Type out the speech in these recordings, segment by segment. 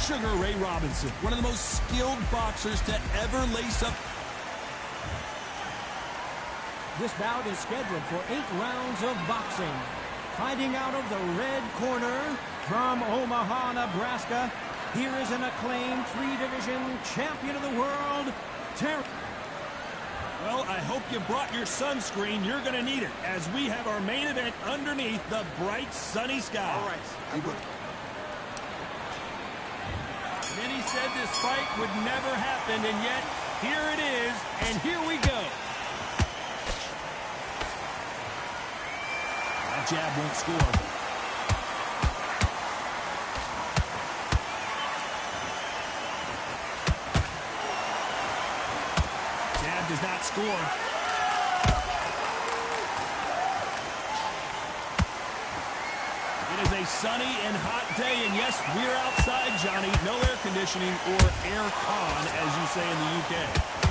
Sugar Ray Robinson, one of the most skilled boxers to ever lace up. This bout is scheduled for 8 rounds of boxing. Fighting out of the red corner from Omaha, Nebraska, here is an acclaimed 3-division champion of the world, Terry. Well, I hope you brought your sunscreen. You're going to need it as we have our main event underneath the bright, sunny sky. All right. Many said this fight would never happen, and yet here it is, and here we go. That jab won't score. Jab does not score. It is a sunny and hot day, and yes, we're outside, Johnny. No air conditioning or air con, as you say in the UK.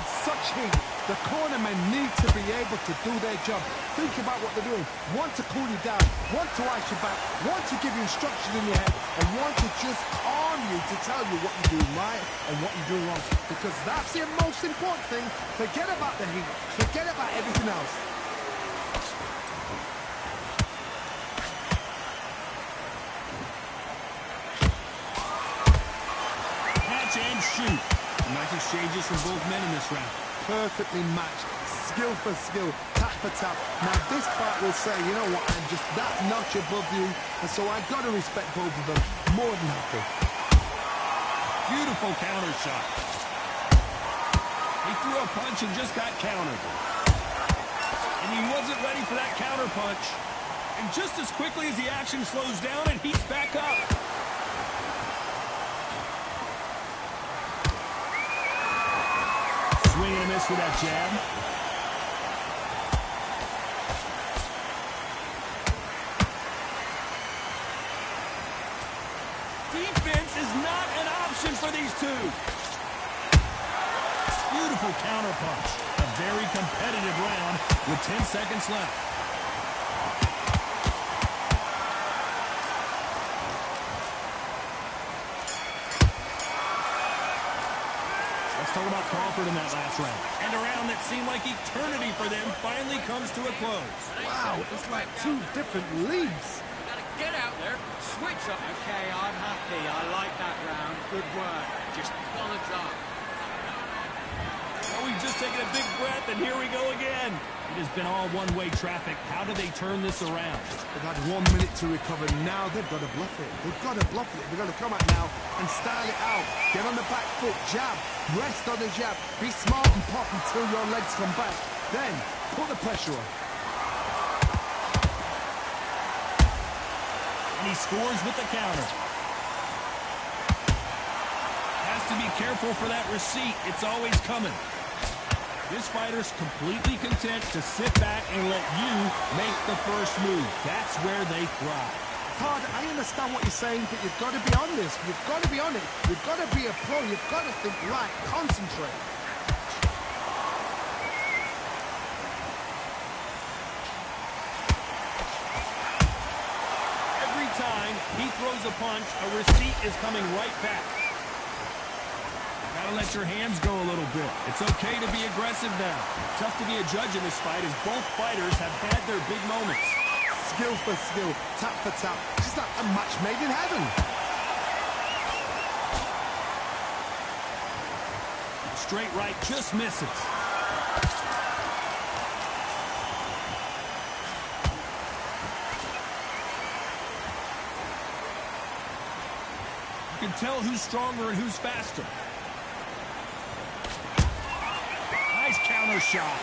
It's such heat. The cornermen need to be able to do their job. Think about what they're doing. One to cool you down, one to ice you back, one to give you instruction in your head, and one to just calm you to tell you what you're doing right and what you're doing wrong. Because that's the most important thing. Forget about the heat. Forget about everything else. Catch and shoot. Nice exchanges from both men in this round. Perfectly matched, skill for skill, tap for tap. Now this fight will say, you know what, I'm just that notch above you, and so I've got to respect both of them more than happy. Beautiful counter shot. He threw a punch and just got countered. And he wasn't ready for that counter punch. And just as quickly as the action slows down, and he's back up. Swing and a miss for that jab. Defense is not an option for these two. Beautiful counter punch. A very competitive round with 10 seconds left. Talk about Crawford in that last round. And a round that seemed like eternity for them finally comes to a close. Wow, it's like 2 different leagues. Gotta get out there, switch up. Okay, I'm happy. I like that round. Good work. Just on the job. Well, we've just taken a big breath, and here we go again. It has been all one-way traffic. How do they turn this around? They've had 1 minute to recover. Now they've got to bluff it. They've got to bluff it. They've got to come out now and style it out. Get on the back foot, jab, rest on the jab. Be smart and pop until your legs come back. Then put the pressure on. And he scores with the counter. Has to be careful for that receipt. It's always coming. This fighter's completely content to sit back and let you make the first move. That's where they thrive. Todd, I understand what you're saying, but you've got to be on this. You've got to be on it. You've got to be a pro. You've got to think right. Concentrate. Every time he throws a punch, a receipt is coming right back. Gotta let your hands go a little bit. It's okay to be aggressive now. Tough to be a judge in this fight as both fighters have had their big moments. Skill for skill, tap for tap. Just like a match made in heaven. Straight right just misses. You can tell who's stronger and who's faster. Nice counter shot.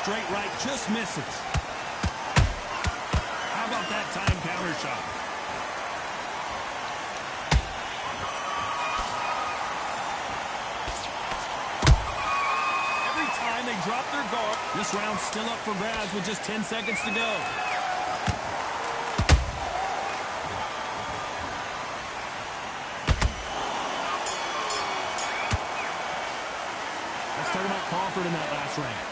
Straight right just misses. How about that time counter shot? Every time they drop their guard. This round's still up for grabs with just 10 seconds to go. Let's talk about Crawford in that last round.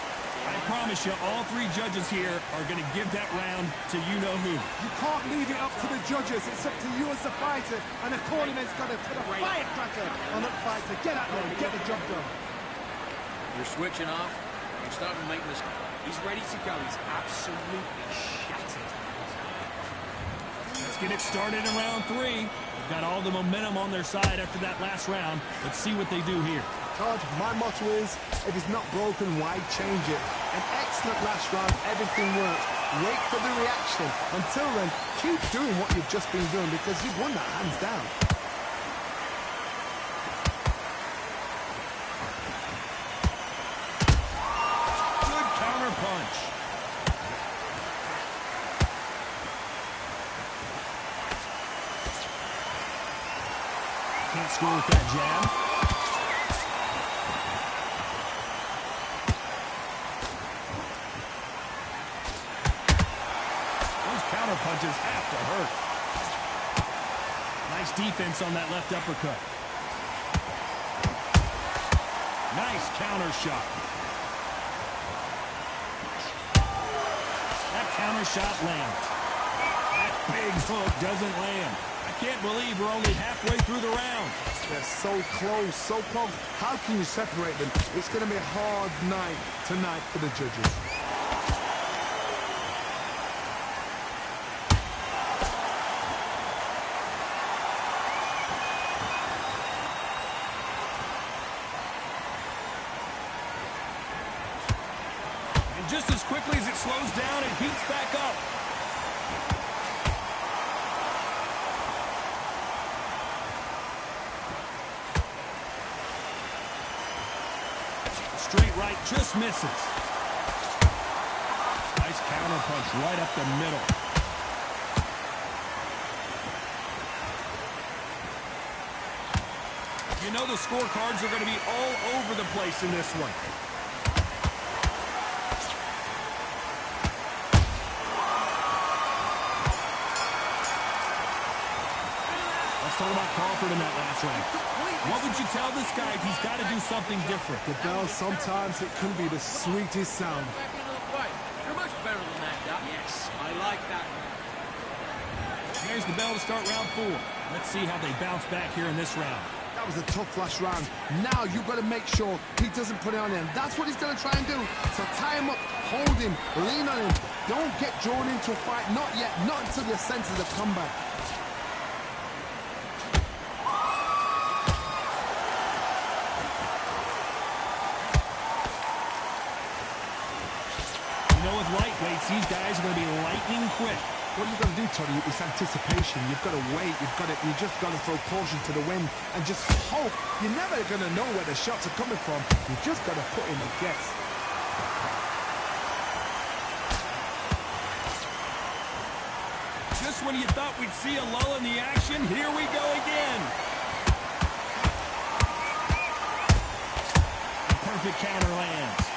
I promise you, all three judges here are going to give that round to you-know-who. You can't leave it up to the judges. It's up to you as the fighter, and the cornerman's got to put a firecracker on that fighter. Get out there and get the job done. You're switching off. You're starting to make this. He's ready to go. He's absolutely shattered. Let's get it started in round 3. They've got all the momentum on their side after that last round. Let's see what they do here. Todd, my motto is, if it's not broken, why change it? An excellent last round, everything worked. Wait for the reaction. Until then, keep doing what you've just been doing because you've won that hands down. Good counter punch. Can't score with that jab. Punches have to hurt. Nice defense on that left uppercut. Nice counter shot. That counter shot lands. That big hook doesn't land. I can't believe we're only halfway through the round. They're so close, so close. How can you separate them? It's going to be a hard night tonight for the judges. Just as quickly as it slows down, it heats back up. Straight right just misses. Nice counter punch right up the middle. You know the scorecards are going to be all over the place in this one. Talk about Crawford in that last round. What would you tell this guy if he's got to do something different? The bell, sometimes it can be the sweetest sound. You're much better than that, Doc. Yes, I like that. There's the bell to start round 4. Let's see how they bounce back here in this round. That was a tough last round. Now you've got to make sure he doesn't put it on him. That's what he's going to try and do. So tie him up, hold him, lean on him. Don't get drawn into a fight. Not yet. Not until your senses have come back. With lightweights, these guys are going to be lightning quick. What you've got to do, Tony, is anticipation. You've got to wait. You just got to throw caution to the wind and just hope. You're never going to know where the shots are coming from. You just got to put in the guess. Just when you thought we'd see a lull in the action, here we go again. The perfect counter lands.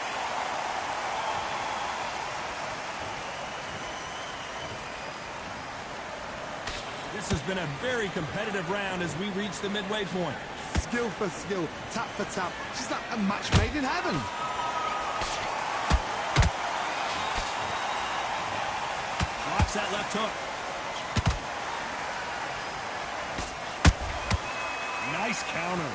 This has been a very competitive round as we reach the midway point. Skill for skill, tap for tap. She's like a match made in heaven. Blocks that left hook. Nice counter.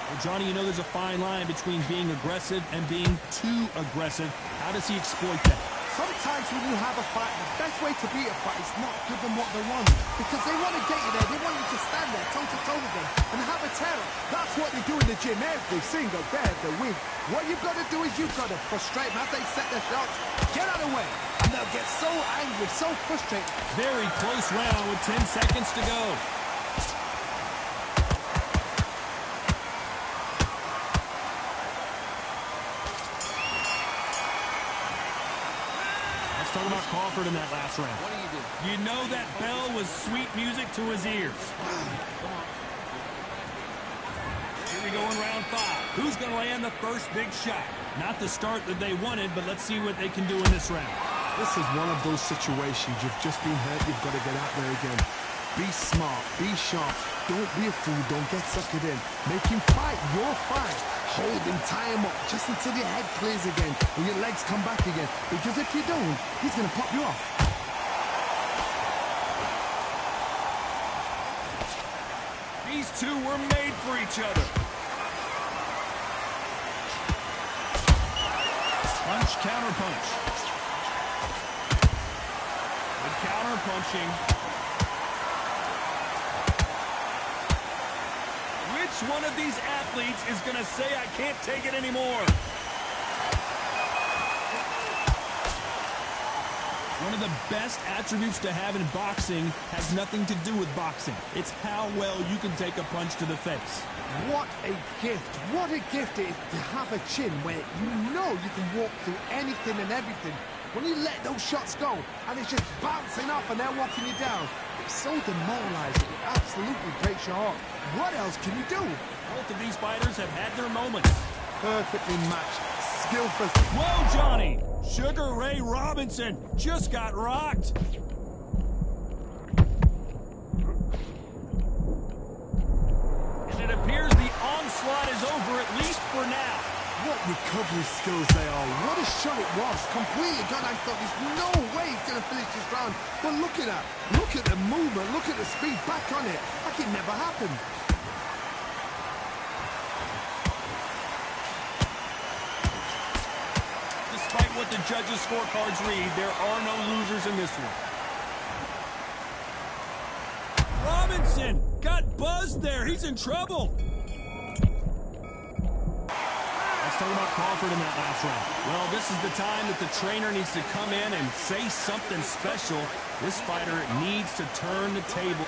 Well, Johnny, you know there's a fine line between being aggressive and being too aggressive. How does he exploit that? Sometimes when you have a fight, the best way to beat a fight is not give them what they want. Because they want to get you there. They want you to stand there toe-to-toe with them and have a terror. That's what they do in the gym every single day of the week. What you've got to do is you've got to frustrate them as they set their shots. Get out of the way. And they'll get so angry, so frustrated. Very close round with 10 seconds to go. Talk about Crawford in that last round. What do you do? You know that bell was sweet music to his ears. Here we go in round 5. Who's going to land the first big shot? Not the start that they wanted, but let's see what they can do in this round. This is one of those situations. You've just been hurt. You've got to get out there again. Be smart, be sharp. Don't be a fool, don't get suckered in. Make him fight your fight. Hold him, tie him up, just until your head clears again and your legs come back again. Because if you don't, he's going to pop you off. These two were made for each other. Punch, counter punch. Good counter punching. Which one of these athletes is going to say, I can't take it anymore? One of the best attributes to have in boxing has nothing to do with boxing. It's how well you can take a punch to the face. What a gift. What a gift it is to have a chin where you know you can walk through anything and everything. When you let those shots go and it's just bouncing off and they're walking you down, it's so demoralizing. It absolutely breaks your heart. What else can you do? Both of these fighters have had their moments. Perfectly matched. Skillful. Whoa, Johnny! Sugar Ray Robinson just got rocked. And it appears the onslaught is over, at least for now. What recovery skills they are. What a shot it was. Completely gone. I thought there's no way he's going to finish this round. But look at that. Look at the movement. Look at the speed. Back on it. Like it never happened. Despite what the judges' scorecards read, there are no losers in this one. Robinson got buzzed there. He's in trouble. Let's talk about Crawford in that last round. Well, this is the time that the trainer needs to come in and say something special. This fighter needs to turn the table.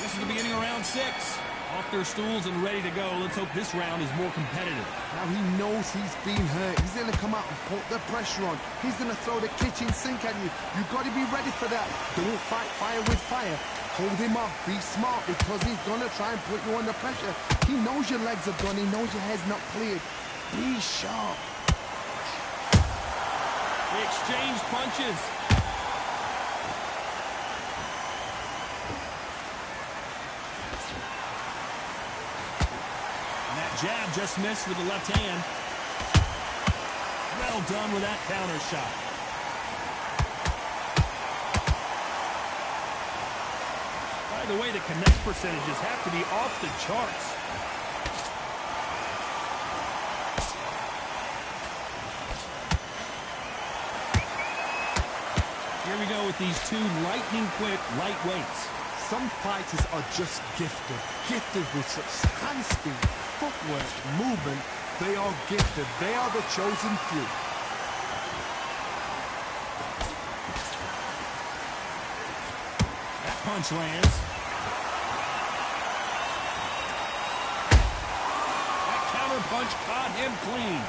This is the beginning of round 6. Off their stools and ready to go. Let's hope this round is more competitive. Now he knows he's been hurt. He's going to come out and put the pressure on. He's going to throw the kitchen sink at you. You've got to be ready for that. Don't fight fire with fire. Hold him off. Be smart because he's going to try and put you under pressure. He knows your legs are gone. He knows your head's not cleared. Be sharp. They exchange punches. Jab just missed with the left hand. Well done with that counter shot. By the way, the connect percentages have to be off the charts. Here we go with these two lightning-quick lightweights. Some fighters are just gifted with such hand speed, footwork, movement. They are gifted. They are the chosen few. That punch lands. That counter punch caught him clean.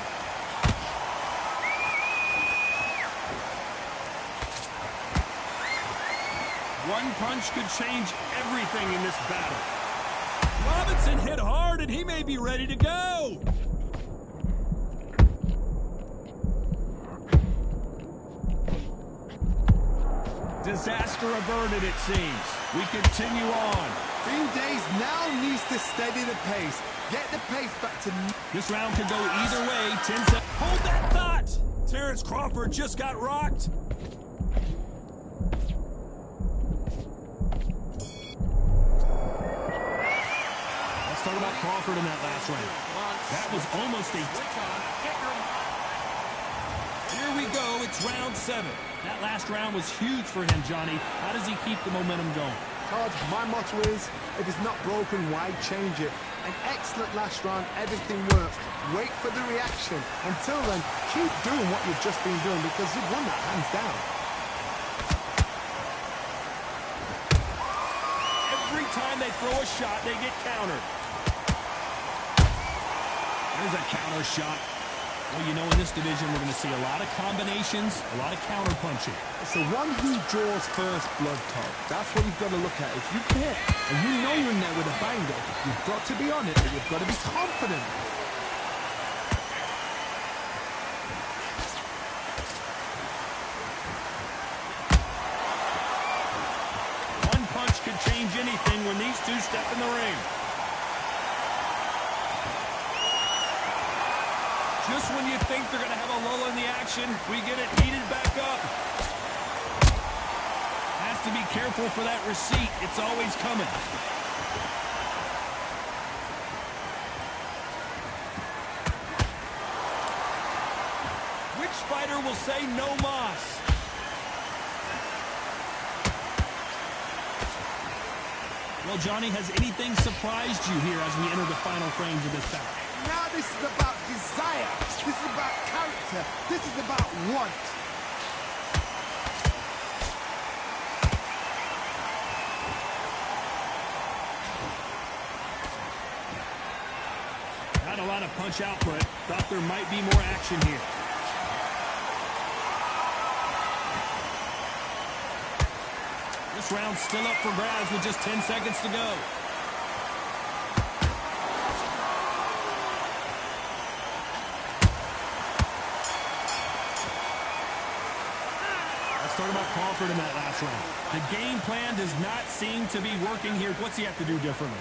One punch could change everything in this battle. Robinson hit hard, and he may be ready to go. Disaster averted, it seems. We continue on. Fiendez now needs to steady the pace. Get the pace back to... This round could go either way. 10 seconds. Hold that thought! Terrence Crawford just got rocked. Talk about Crawford in that last round. That was almost a... Here we go. It's round 7. That last round was huge for him, Johnny. How does he keep the momentum going? Todd, my motto is, if it's not broken, why change it? An excellent last round. Everything works. Wait for the reaction. Until then, keep doing what you've just been doing because you've won that hands down. Every time they throw a shot, they get countered. There's a counter shot. Well, you know, in this division, we're going to see a lot of combinations, a lot of counter punching. It's the one who draws first blood, Todd. That's what you've got to look at. If you care, and you know you're in there with a banger, you've got to be on it, but you've got to be confident. two step in the ring. Just when you think they're going to have a lull in the action, we get it heated back up. Has to be careful for that receipt. It's always coming. Which fighter will say no mas? Well, Johnny, has anything surprised you here as we enter the final frames of this bout? Now this is about desire. This is about character. This is about want. Not a lot of punch output. Thought there might be more action here. This round's still up for grabs with just 10 seconds to go. Let's talk about Crawford in that last round. The game plan does not seem to be working here. What's he have to do differently?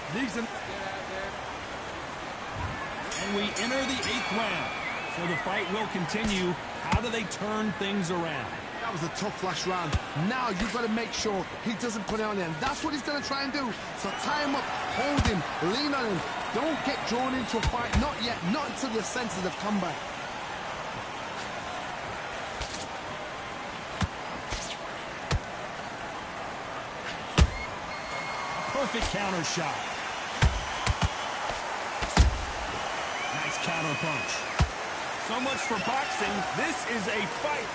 And we enter the 8th round. So the fight will continue. How do they turn things around? That was a tough last round. Now you've got to make sure he doesn't put it on him. That's what he's going to try and do. So tie him up, hold him, lean on him. Don't get drawn into a fight. Not yet. Not until your senses have come back. Perfect counter shot. Nice counter punch. So much for boxing. This is a fight.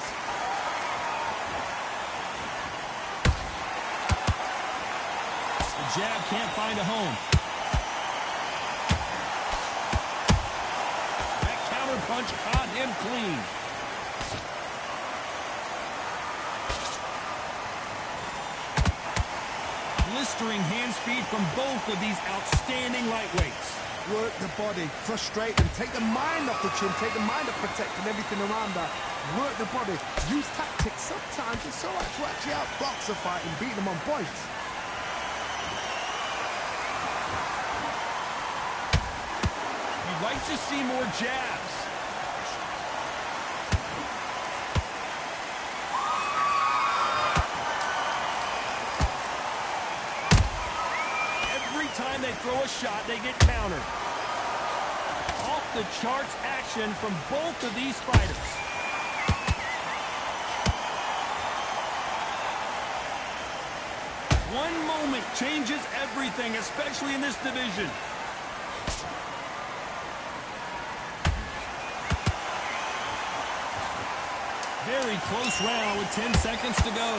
The jab can't find a home. That counter punch caught him clean. Blistering hand speed from both of these outstanding lightweights. Work the body, frustrate them, take the mind off the chin, take the mind off protecting everything around that. Work the body, use tactics. Sometimes it's all right to actually outbox a fight and beat them on points. You'd like to see more jabs. Every time they throw a shot, they get countered. Off the charts action from both of these fighters. One moment changes everything, especially in this division. Very close round with 10 seconds to go.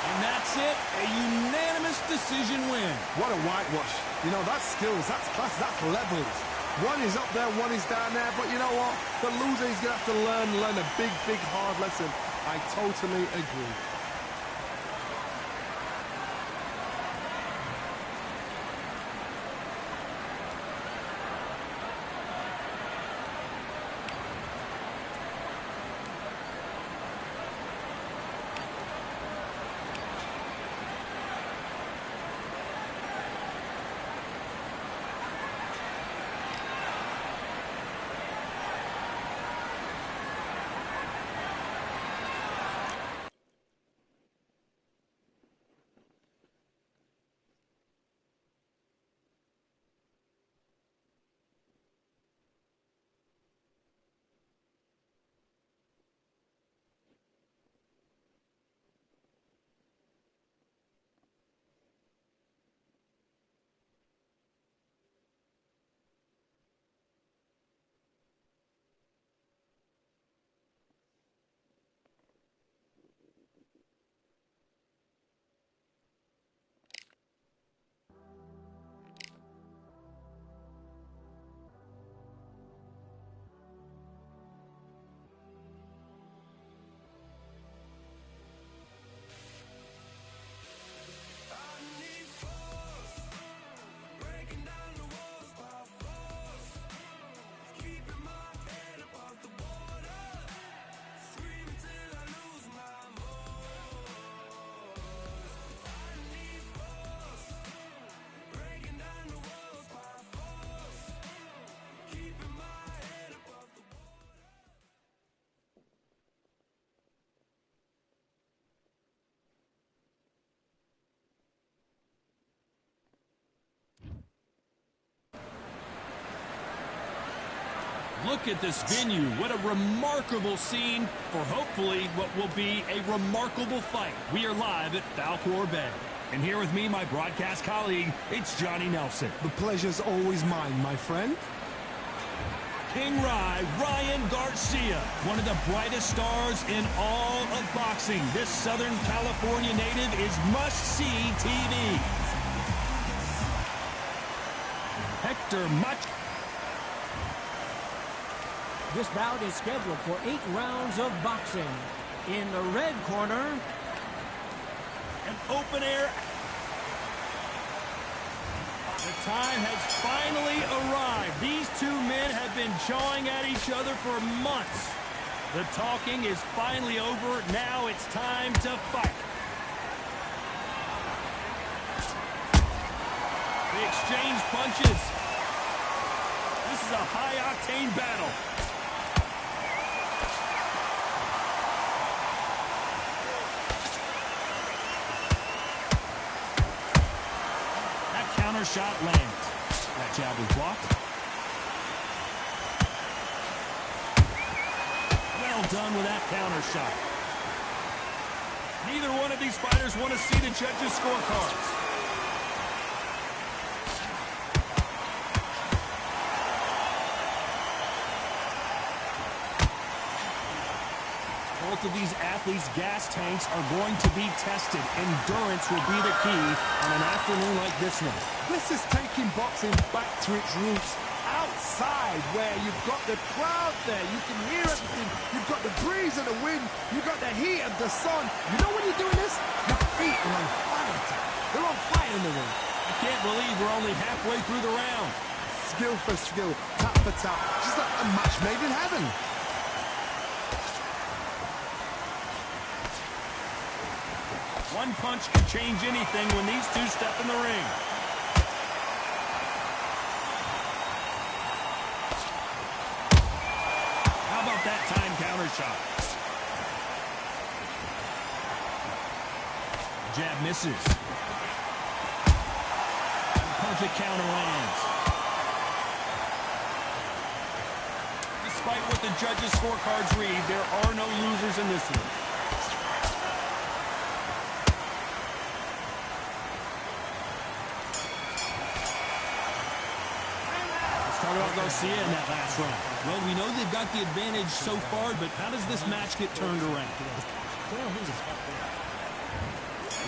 And that's it, a unanimous decision win. What a whitewash. You know, that's skills, that's class, that's levels. One is up there, one is down there, but you know what? The loser is going to have to learn a big, big, hard lesson. I totally agree. Look at this venue. What a remarkable scene for hopefully what will be a remarkable fight. We are live at Falkor Bay. And here with me, my broadcast colleague, it's Johnny Nelson. The pleasure's always mine, my friend. King Rai, Ryan Garcia, one of the brightest stars in all of boxing. This Southern California native is must-see TV. Hector Machaca. This bout is scheduled for 8 rounds of boxing. In the red corner, An open air. The time has finally arrived. These two men have been jawing at each other for months. The talking is finally over. Now it's time to fight. They exchange punches. This is a high-octane battle. Counter shot lands. That jab was blocked. Well done with that counter shot. Neither one of these fighters want to see the judges' scorecards. Both of these athletes' gas tanks are going to be tested. Endurance will be the key on an afternoon like this one. This is taking boxing back to its roots. Outside, where you've got the crowd there, you can hear everything. You've got the breeze of the wind. You've got the heat of the sun. You know when you're doing this? Your feet are on fire. They're on fire in the ring. I can't believe we're only halfway through the round. Skill for skill, tap for tap. Just like a match made in heaven. One punch can change anything when these two step in the ring. How about that time counter shot? Jab misses. Perfect counter lands. Despite what the judges' scorecards read, there are no losers in this one. Talk about Garcia in that last round. Well, we know they've got the advantage so far, but how does this match get turned around?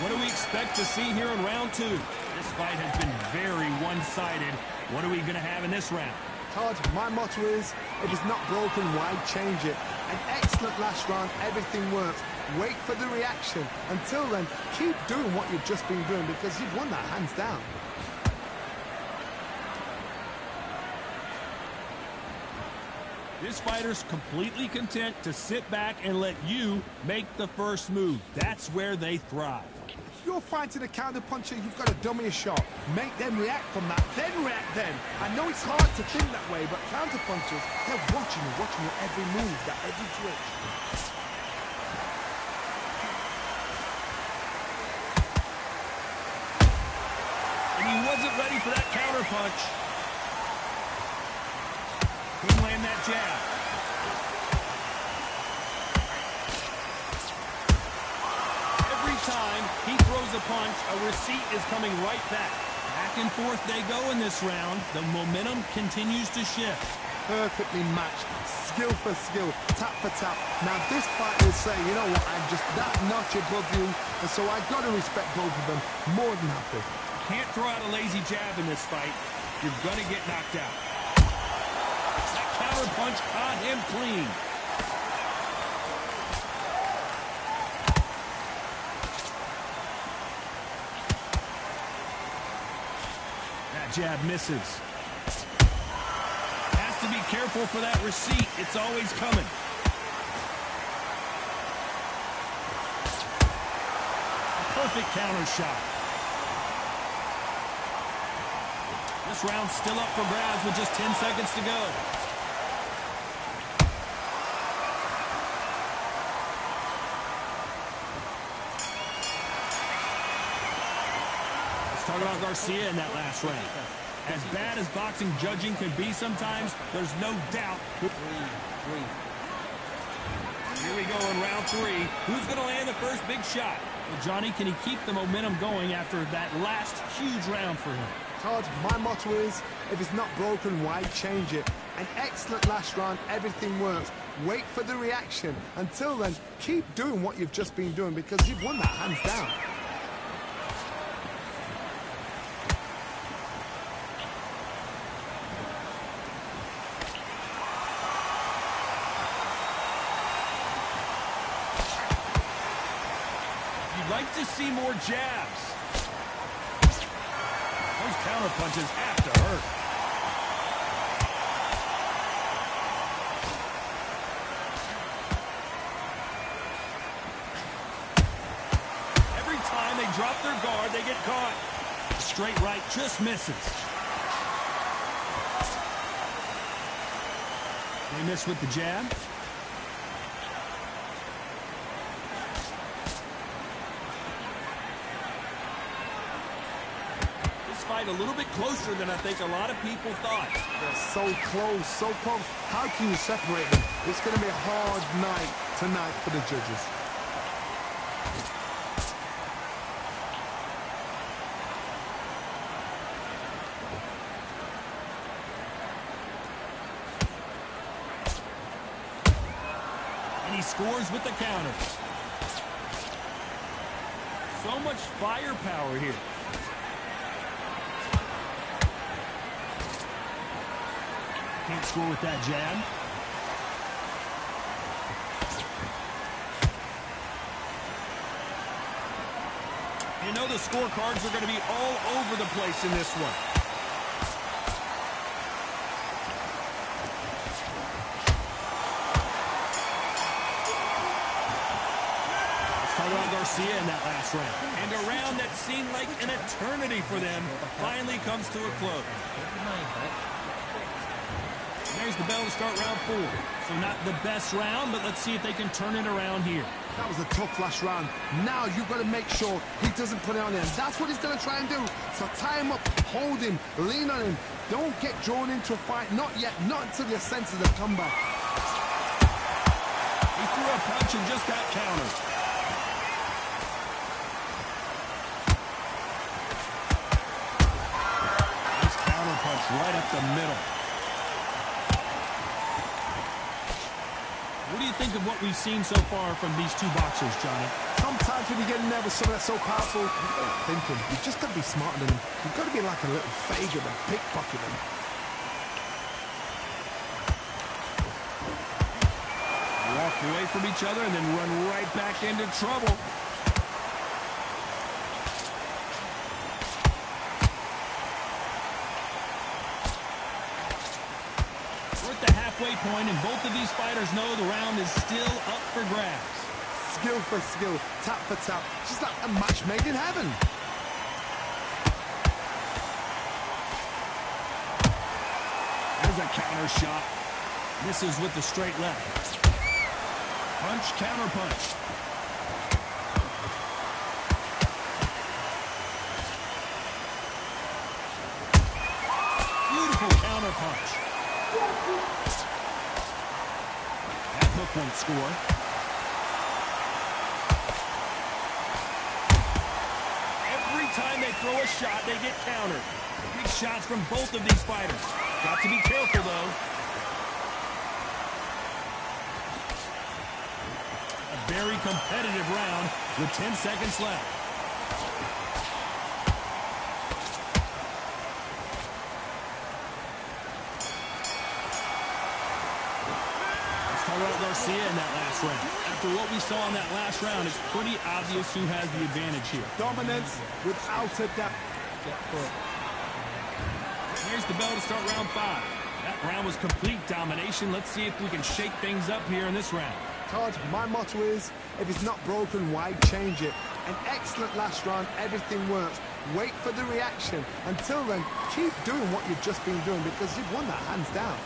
What do we expect to see here in round 2? This fight has been very one-sided. What are we going to have in this round? Todd, my motto is, if it's not broken, why change it? An excellent last round, everything works. Wait for the reaction. Until then, keep doing what you've just been doing because you've won that hands down. This fighter's completely content to sit back and let you make the first move. That's where they thrive. If you're fighting a counter-puncher, you've got to dummy a shot. Make them react from that, then react then. I know it's hard to think that way, but counter-punchers, they're watching your every move, that every twitch. And he wasn't ready for that counter-punch. Couldn't land that jab. Every time he throws a punch, a receipt is coming right back. Back and forth they go in this round. The momentum continues to shift. Perfectly matched, skill for skill, tap for tap. Now this fighter is saying, you know what, I'm just that notch above you, and so I've got to respect both of them. More than happy. Can't throw out a lazy jab in this fight. You're gonna get knocked out. Counter punch caught him clean. That jab misses. Has to be careful for that receipt. It's always coming. A perfect counter shot. This round's still up for grabs with just 10 seconds to go. Let's talk about Garcia in that last round. As bad as boxing judging can be sometimes, there's no doubt. Three. Here we go in round 3. Who's going to land the first big shot? Well, Johnny, can he keep the momentum going after that last huge round for him? Todd, my motto is, if it's not broken, why change it? An excellent last round, everything works. Wait for the reaction. Until then, keep doing what you've just been doing because you've won that hands down. You'd like to see more jabs. Those counter punches have to hurt. Every time they drop their guard, they get caught. Straight right just misses. They miss with the jab. Fight a little bit closer than I think a lot of people thought. They're so close, so close. How can you separate them? It's going to be a hard night tonight for the judges. And he scores with the counter. So much firepower here. Can't score with that jab. You know the scorecards are going to be all over the place in this one. Let's talk about Garcia in that last round. And a round that seemed like an eternity for them finally comes to a close. There's the bell to start round 4. So not the best round, but let's see if they can turn it around here. That was a tough last round. Now you've got to make sure he doesn't put it on him. That's what he's going to try and do. So tie him up, hold him, lean on him. Don't get drawn into a fight. Not yet. Not until your senses have come back. He threw a punch and just got countered. Nice counter punch right up the middle. What do you think of what we've seen so far from these two boxers, Johnny? Sometimes when you get in there with someone that's so powerful, you've got to think him. You've just got to be smarter than him. You've got to be like a little Fagan and pickpocket him. Walk away from each other and then run right back into trouble. Halfway point, and both of these fighters know the round is still up for grabs. Skill for skill, tap for tap, just like a match made in heaven. There's a counter shot. Misses with the straight left. Punch, counter punch. Beautiful counter punch. That hook won't score. Every time they throw a shot, they get countered. Big shots from both of these fighters. Got to be careful, though. A very competitive round with 10 seconds left. Garcia in that last round. After what we saw in that last round, it's pretty obvious who has the advantage here. Dominance without a doubt. Here's the bell to start round 5. That round was complete domination. Let's see if we can shake things up here in this round. Todd, my motto is, if it's not broken, why change it? An excellent last round, everything works. Wait for the reaction. Until then, keep doing what you've just been doing because you've won that hands down.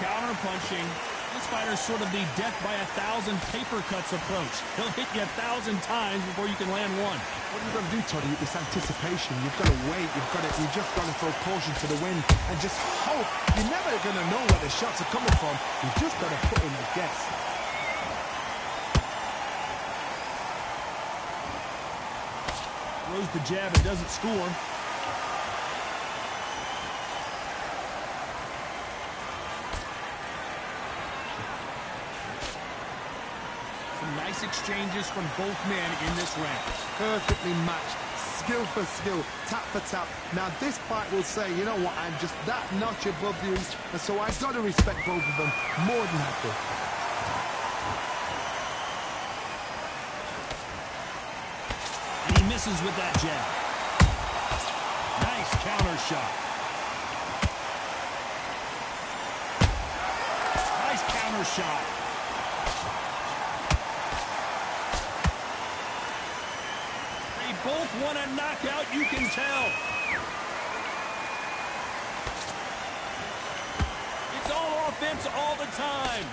Counter punching, This fighter's sort of the death by 1,000 paper cuts approach. He'll hit you 1,000 times before you can land one. What you've got to do, Toddy, is anticipation. You've got to wait. You've just got to throw caution to the wind and just hope. You're never going to know where the shots are coming from. You've just got to put in a guess. Throws the jab and doesn't score. Some nice exchanges from both men in this round. Perfectly matched, skill for skill, tap for tap. Now this fight will say, you know what, I'm just that notch above you, and so I've got to respect both of them more than happy. And he misses with that jab. Nice counter shot. Nice counter shot. They both want a knockout, you can tell. It's all offense all the time.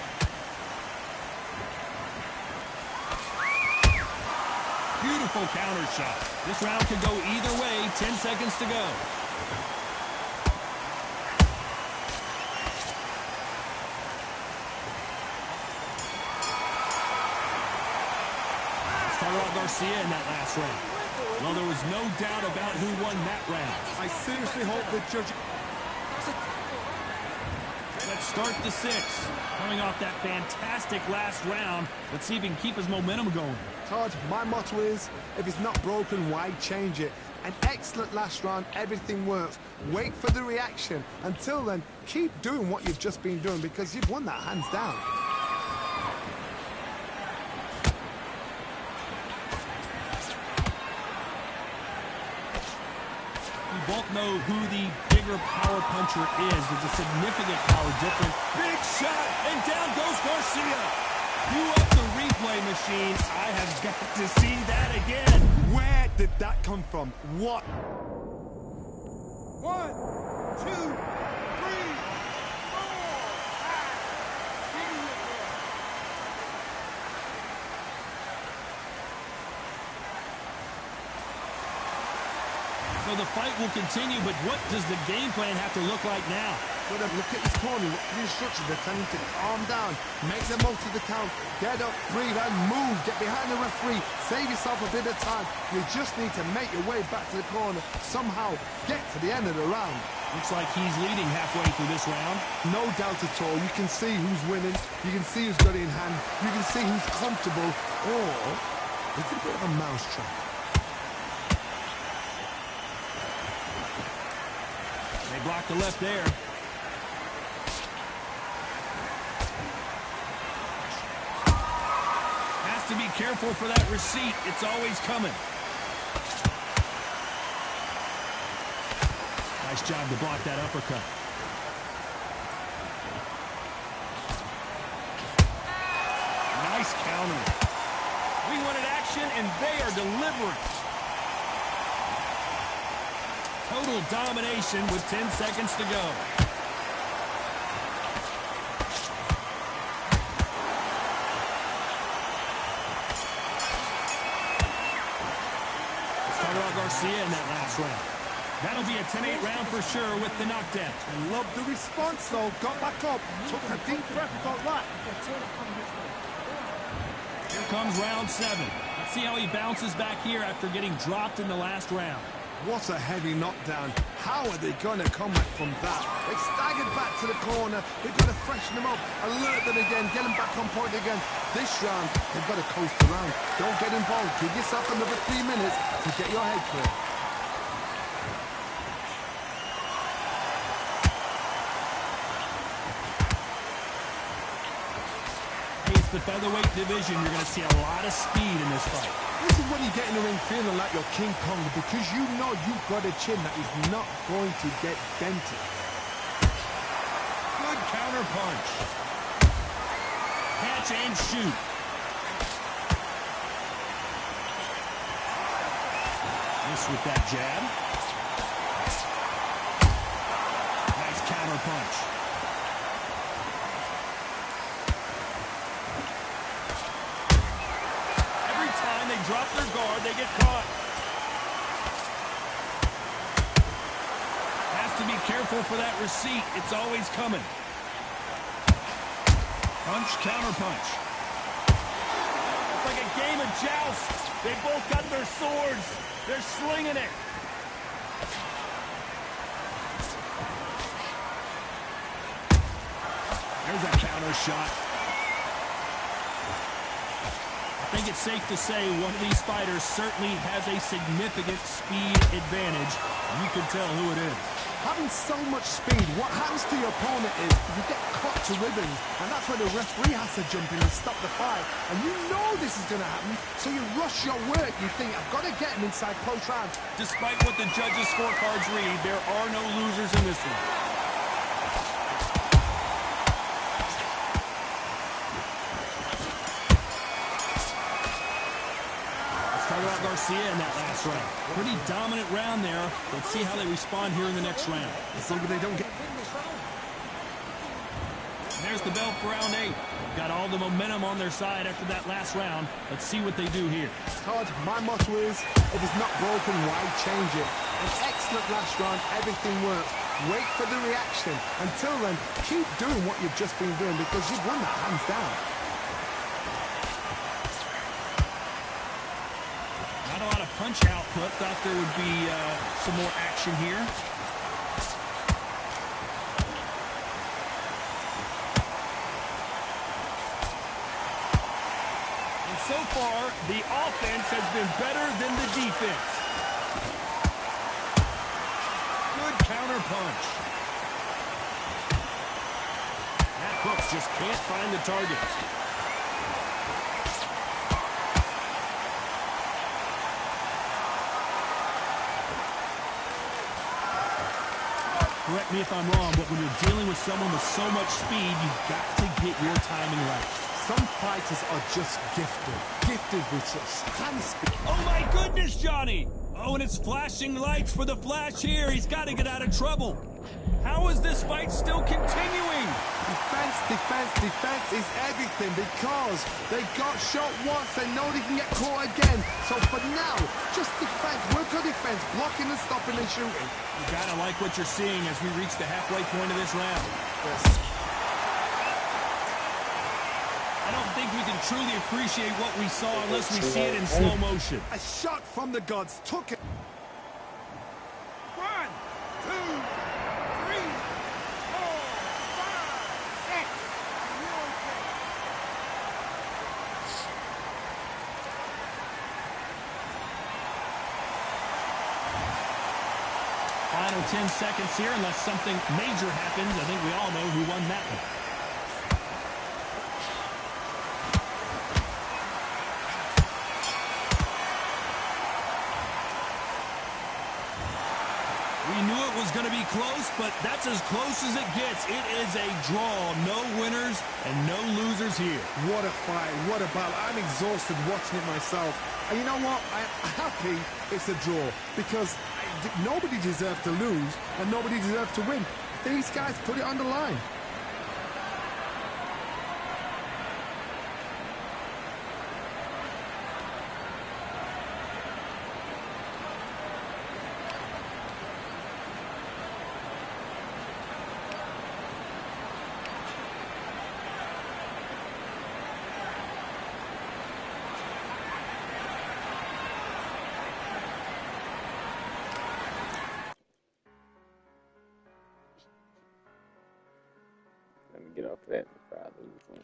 Beautiful counter shot. This round could go either way. 10 seconds to go. Started off Garcia in that last round. Well, there was no doubt about who won that round. I seriously hope the judge... Let's start the sixth. Coming off that fantastic last round, let's see if he can keep his momentum going. Todd, my motto is, if it's not broken, why change it? An excellent last round, everything works. Wait for the reaction. Until then, keep doing what you've just been doing because you've won that hands down. We both know who the bigger power puncher is. There's a significant power difference. Big shot, and down goes Garcia. You up the replay machine. I have got to see that again. Where did that come from? What? 1, 2, 3, 4, 5, 6. So the fight will continue, but what does the game plan have to look like now? Well, look at his corner. Look at the instructions. They're telling him to calm down, make the most of the count, get up, breathe, and move. Get behind the referee. Save yourself a bit of time. You just need to make your way back to the corner. Somehow get to the end of the round. Looks like he's leading halfway through this round. No doubt at all. You can see who's winning. You can see who's got it in hand. You can see who's comfortable. Or it's a bit of a mousetrap. They block the left there. Has to be careful for that receipt. It's always coming. Nice job to block that uppercut. Nice counter. We wanted action, and they are delivering. Total domination with 10 seconds to go. Started off Garcia in that last round. That'll be a 10-8 round for sure with the knockdown. I love the response, though. Got back up, took a deep breath, got that. Here comes round 7. Let's see how he bounces back here after getting dropped in the last round. What a heavy knockdown. How are they going to come back from that? They staggered back to the corner. They've got to freshen them up, alert them again, get them back on point again. This round, they've got to coast around. Don't get involved. Give yourself another 3 minutes to get your head clear. It's the featherweight division. You're going to see a lot of speed in this fight. This is when you get in the ring feeling like you're King Kong because you know you've got a chin that is not going to get dented. Good counter punch. Catch and shoot. Miss with that jab. Nice counter punch. drop their guard, they get caught. Has to be careful for that receipt. It's always coming. Punch, counter punch. It's like a game of joust. They both got their swords. They're slinging it. There's a counter shot. I think it's safe to say one of these fighters certainly has a significant speed advantage. You can tell who it is. Having so much speed, what happens to your opponent is you get cut to ribbons, and that's where the referee has to jump in and stop the fight. And you know this is going to happen, so you rush your work. You think, I've got to get him inside close rounds. Despite what the judges' scorecards read, there are no losers in this one. About Garcia in that last round. Pretty dominant round there. Let's see how they respond here in the next round. As long as they don't get... There's the bell for round 8. They've got all the momentum on their side after that last round. Let's see what they do here. Todd, my motto is, if it's not broken, why change it? An excellent last round, everything worked. Wait for the reaction. Until then, keep doing what you've just been doing because you've won that hands down. Not a lot of punch output. Thought there would be some more action here. And so far, the offense has been better than the defense. Good counter punch. That hook just can't find the target. Correct me if I'm wrong, but when you're dealing with someone with so much speed, you've got to get your timing right. Some fighters are just gifted with such hand speed. Oh my goodness, Johnny! Oh, and it's flashing lights for the Flash here. He's got to get out of trouble. How is this fight still continuing? Defense is everything because they got shot once. They know they can get caught again. So for now, just defense. Work on defense, blocking and stopping and shooting. You gotta like what you're seeing as we reach the halfway point of this round. Yes. I don't think we can truly appreciate what we saw unless we see it in slow motion. A shot from the gods took it. 1, 2, 3, 4, 5, 6. Final 10 seconds here, unless something major happens. I think we all know who won that one. We knew it was going to be close, but that's as close as it gets. It is a draw. No winners and no losers here. What a fight, what a battle. I'm exhausted watching it myself. And you know what? I'm happy it's a draw because nobody deserved to lose and nobody deserved to win. These guys put it on the line. Let me get off that before I lose one.